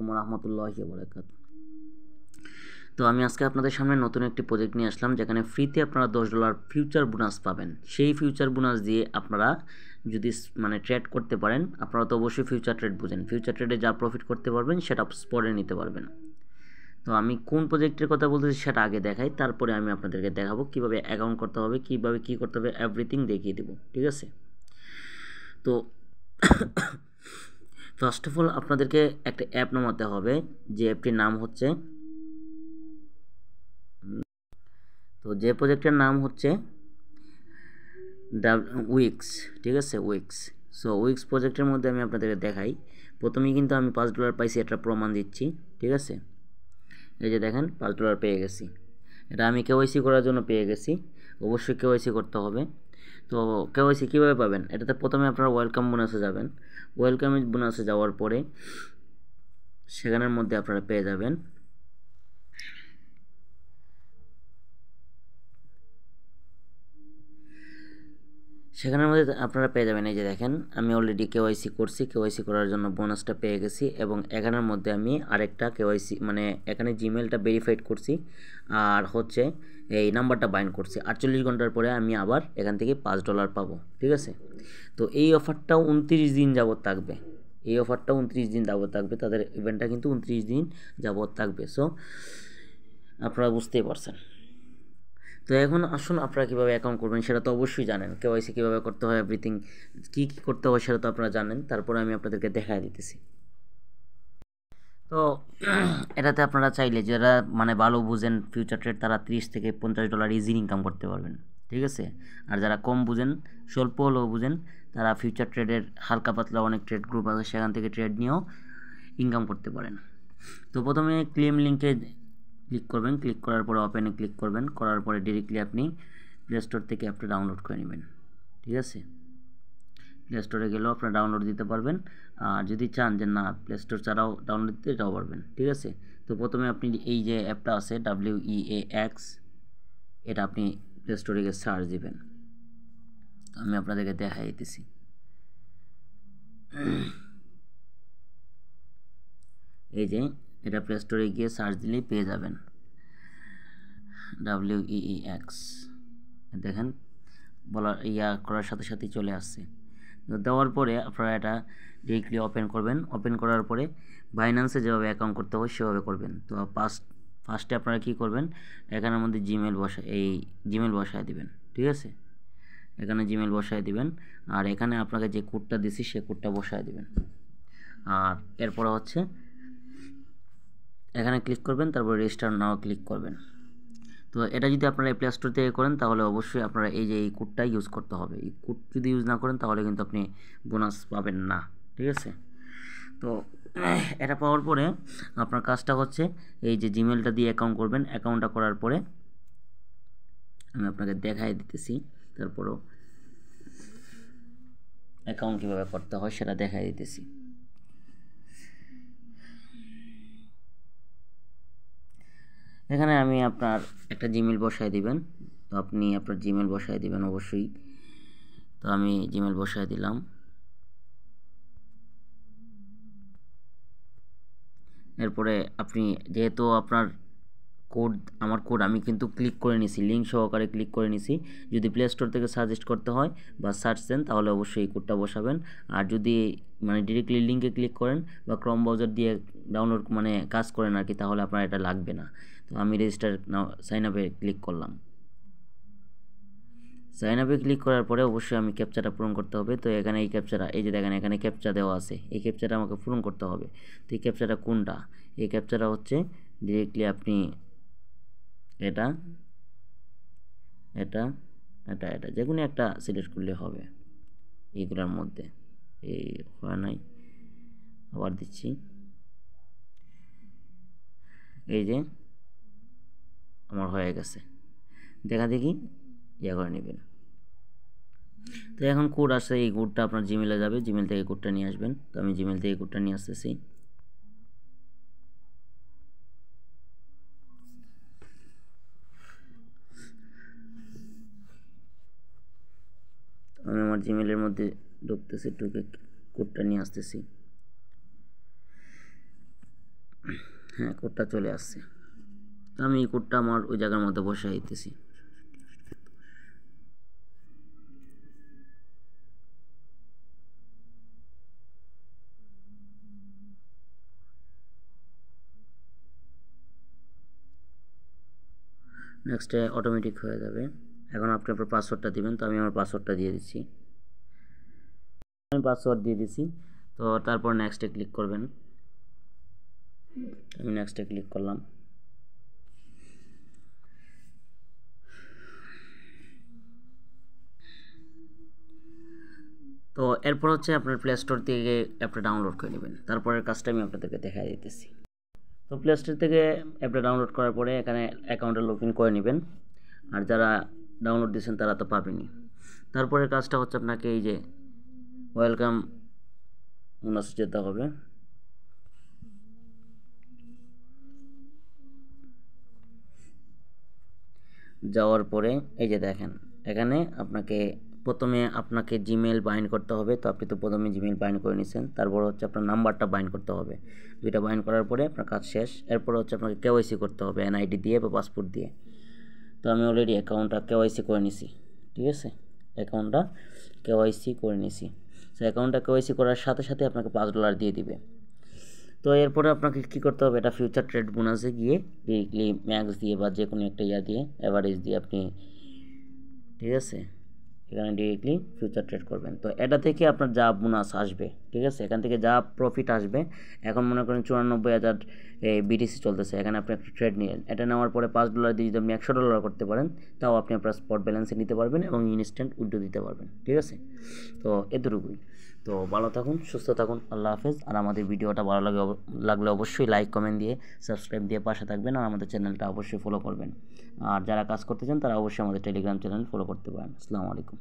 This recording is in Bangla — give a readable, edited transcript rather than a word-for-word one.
আলাইকুম ওয়া রাহমাতুল্লাহি ওয়া বারাকাতুহু। তো আমি আজকে আপনাদের সামনে নতুন একটি প্রজেক্ট নিয়ে আসলাম, যেখানে ফ্রিতে আপনারা $10 ফিউচার বোনাস পাবেন। সেই ফিউচার বোনাস দিয়ে আপনারা যদি ট্রেড করতে পারেন, আপনারা তো অবশ্যই ফিউচার ট্রেড বুঝেন। ফিউচার ট্রেডে যা প্রফিট করতে পারবেন সেটা স্পটে নিতে পারবেন। তো আমি কোন প্রজেক্টের কথা বলতেছি সেটা আগে দেখাই, তারপরে আমি আপনাদেরকে দেখাবো কীভাবে অ্যাকাউন্ট করতে হবে, কীভাবে কী করতে হবে, এভরিথিং দেখিয়ে দেবো। ঠিক আছে? তো ফার্স্ট অফ অল আপনাদেরকে একটা অ্যাপ নামাতে হবে, যে অ্যাপটির নাম হচ্ছে যে প্রজেক্টের নাম হচ্ছে উইক্স। ঠিক আছে, উইক্স। সো উইক্স প্রজেক্টের মধ্যে আমি আপনাদেরকে দেখাই। প্রথমেই কিন্তু আমি $5 পাইছি, এটা প্রমাণ দিচ্ছি। ঠিক আছে, এই যে দেখেন $5 পেয়ে গেছি। এটা আমি কেওয়াইসি করার জন্য পেয়ে গেছি। অবশ্যই কেওয়াইসি করতে হবে। তো কেওয়াইসি কীভাবে পাবেন? এটাতে প্রথমে আপনারা ওয়েলকাম বোনাসে যাবেন। ওয়েলকাম বোনাসে যাওয়ার পরে সেখানের মধ্যে আপনারা পেয়ে যাবেন এই যে দেখেন, আমি অলরেডি কেওয়াইসি করছি। কেওয়াইসি করার জন্য বোনাসটা পেয়ে গেছি, এবং এখানের মধ্যে আমি আরেকটা কেওয়াইসি এখানে জিমেলটা ভেরিফাইড করছি, আর হচ্ছে এই নাম্বারটা বাইন্ড করছি। 48 ঘন্টার পরে আমি আবার এখান থেকে $5 পাবো। ঠিক আছে, তো এই অফারটা 29 দিন যাবত থাকবে। তাদের ইভেন্টটা কিন্তু 29 দিন যাবত থাকবে। সো আপনারা বুঝতেই পারছেন। তো এখন আসুন, আপনারা কীভাবে অ্যাকাউন্ট করবেন সেটা তো অবশ্যই জানেন। কেওয়াইসি কীভাবে করতে হয়, এভরিথিং কী কী করতে হয় সেটা তো আপনারা জানেন। তারপরে আমি আপনাদেরকে দেখায় দিতেছি। তো এটাতে আপনারা চাইলে যারা ভালো বুঝেন ফিউচার ট্রেড, তারা $30 থেকে $50 ইজি ইনকাম করতে পারবেন। ঠিক আছে, আর যারা কম বুঝেন, স্বল্প হলেও বুঝেন, তারা ফিউচার ট্রেডের হালকা পাতলা অনেক ট্রেড গ্রুপ আছে, সেখান থেকে ট্রেড নিয়েও ইনকাম করতে পারেন। তো প্রথমে ক্লেম লিঙ্কে ক্লিক করবেন। ক্লিক করার পরে ওপেনে ক্লিক করবেন। করার পরে ডিরেক্টলি আপনি প্লে স্টোর থেকে অ্যাপটা ডাউনলোড করে নেবেন। ঠিক আছে, প্লে স্টোরে গেলেও আপনারা ডাউনলোড দিতে পারবেন, আর যদি চান যে না প্লে স্টোর ছাড়াও ডাউনলোড দিতে, এটাও পারবেন। ঠিক আছে, তো প্রথমে আপনি এই যে অ্যাপটা আছে WEAX, এটা আপনি প্লে স্টোরে গিয়ে সার্চ দিবেন। আমি আপনাদেরকে দেখাই দিতেছি। এই যে এটা প্লে স্টোরে গিয়ে সার্চ দিলেই পেয়ে যাবেন WEAX। দেখেন করার সাথে সাথেই চলে আসছে। দেওয়ার পরে আপনারা এটা ডিরেক্টলি ওপেন করবেন। ওপেন করার পরে বাইন্যান্সে যেভাবে অ্যাকাউন্ট করতে হয় সেভাবে করবেন। তো ফার্স্টে আপনারা কী করবেন, এখানের মধ্যে জিমেল বসায় দিবেন। ঠিক আছে, এখানে জিমেল বসায় দিবেন, আর এখানে আপনাকে যে কোডটা দিছি সে কোডটা বসায় দিবেন। আর এরপরে হচ্ছে এখানে ক্লিক করবেন, তারপর রেজিস্টার নাও ক্লিক করবেন। তো এটা যদি আপনারা প্লে স্টোর থেকে করেন, তাহলে অবশ্যই আপনারা এই কোডটা ইউজ করতে হবে। এই কোড যদি ইউজ না করেন, তাহলে কিন্তু আপনি বোনাস পাবেন না। ঠিক আছে, তো এটা পাওয়ার পরে আপনার কাজটা হচ্ছে এই যে জিমেলটা দিয়ে অ্যাকাউন্ট করবেন। অ্যাকাউন্টটা করার পরে আমি আপনাকে দেখাই দিতেছি, তারপরও অ্যাকাউন্ট কীভাবে করতে হয় সেটা দেখাই দিতেছি। এখানে আমি আপনার একটা জিমেল বসায় দিবেন। তো আপনি আপনার জিমেল বসায় দিবেন অবশ্যই। তো আমি জিমেল বসায় দিলাম। এরপরে আপনি যেহেতু আপনার আমার কোড আমি কিন্তু ক্লিক করে নিছি, লিঙ্ক সহকারে ক্লিক করে নিছি। যদি প্লে স্টোর থেকে সাজেস্ট করতে হয় বা সার্চ দেন, তাহলে অবশ্যই এই কোডটা বসাবেন। আর যদি ডিরেক্টলি লিঙ্কে ক্লিক করেন বা ক্রোম ব্রাউজার দিয়ে ডাউনলোড কাজ করেন আর কি, তাহলে আপনার এটা লাগবে না। তো আমি রেজিস্টার সাইন আপে ক্লিক করলাম। সাইন আপে ক্লিক করার পরে অবশ্যই আমি ক্যাপচাটা পূরণ করতে হবে। তো এখানে এই ক্যাপচাটা, এই যে দেখেন এখানে ক্যাপচা দেওয়া আছে, এই ক্যাপচাটা আমাকে পূরণ করতে হবে। তো এই ক্যাপচাটা কোনটা? এই ক্যাপচাটা হচ্ছে ডিরেক্টলি আপনি এটা এটা এটা এটা যে কোনো একটা সিলেক্ট করলে হবে এইগুলোর মধ্যে। এই হয় নাই, আবার দিচ্ছি। এই যে আমার হয়ে গেছে, দেখা দেখি ইয়ে করে নেবেন। তো এখন কোড আসছে, এই কোডটা আপনার জিমেলে যাবে, জিমেল থেকে কোডটা নিয়ে আসবেন। তো আমি জিমেল থেকে কোডটা নিয়ে আসতেছি। আমি আমার জিমেলের মধ্যে ঢুকতেছি, ঢুকে কোডটা নিয়ে আসতেছি। হ্যাঁ কোডটা চলে আসছে। তো আমি এই কোডটা আমার ওই জায়গার মধ্যে বসাই দিতেছি। নেক্সটে অটোমেটিক হয়ে যাবে। এখন আপনি আপনার পাসওয়ার্ডটা দিবেন, তো আমি আমার পাসওয়ার্ডটা দিয়ে দিচ্ছি। আমি পাসওয়ার্ড দিয়ে দিচ্ছি। তো তারপর নেক্সটে ক্লিক করবেন। আমি নেক্সটে ক্লিক করলাম। তো এরপর হচ্ছে আপনার প্লে স্টোর থেকে অ্যাপটা ডাউনলোড করে নেবেন। তারপরের কাজটা আমি আপনাদেরকে দেখা দিতেছি। তো প্লে স্টোর থেকে অ্যাপটা ডাউনলোড করার পরে এখানে অ্যাকাউন্টে লগ ইন করে নেবেন। আর যারা ডাউনলোড দিয়েছেন তারা তো পাবেনই। তারপরের কাজটা হচ্ছে আপনাকে এই যে ওয়েলকাম বোনাসে যেতে হবে। যাওয়ার পরে এই যে দেখেন এখানে প্রথমে আপনাকে জিমেল বাইন্ড করতে হবে। তো আপনি তো প্রথমে জিমেল বাইন্ড করে নিয়েছেন, তারপর হচ্ছে আপনার নাম্বারটা বাইন্ড করতে হবে। দুইটা বাইন্ড করার পরে আপনার কাজ শেষ। এরপর হচ্ছে আপনাকে কেওয়াইসি করতে হবে এনআইডি দিয়ে বা পাসপোর্ট দিয়ে। তো আমি অলরেডি অ্যাকাউন্টটা কেওয়াইসি করে নিছি, ঠিক আছে, অ্যাকাউন্টটা কেওয়াইসি করে নিছি। তো অ্যাকাউন্টটা কেওয়াইসি করার সাথে সাথে আপনাকে $5 দিয়ে দিবে। তো এরপরে আপনাকে কী করতে হবে, এটা ফিউচার ট্রেড বোনাসে গিয়ে ডিরেক্টলি ম্যাক্স দিয়ে বা যে কোনো একটা দিয়ে অ্যাভারেজ দিয়ে আপনি, ঠিক আছে, এখানে ডিরেক্টলি ফিউচার ট্রেড করবেন। তো এটা থেকে আপনার যা বোনাস আসবে, ঠিক আছে, এখান থেকে যা প্রফিট আসবে, এখন মনে করেন 94,000 বিটিসি চলতেছে, এখানে আপনি একটা ট্রেড নিলেন। এটা নেওয়ার পরে $5 দিয়ে যদি আপনি $100 করতে পারেন, তাও আপনি আপনার স্পট ব্যালেন্সে নিতে পারবেন এবং ইনস্ট্যান্ট উইথড্র দিতে পারবেন, ঠিক আছে। তো এতটুকুই। তো ভালো থাকুন, সুস্থ থাকুন, আল্লাহ হাফেজ। আর আমাদের ভিডিওটা ভালো লাগলে অবশ্যই লাইক কমেন্ট দিয়ে সাবস্ক্রাইব দিয়ে পাশে থাকবেন। আর আমাদের চ্যানেলটা অবশ্যই ফলো করবেন। আর যারা কাজ করতে চান তারা অবশ্যই আমাদের টেলিগ্রাম চ্যানেল ফলো করতে পারেন। আসসালামু আলাইকুম।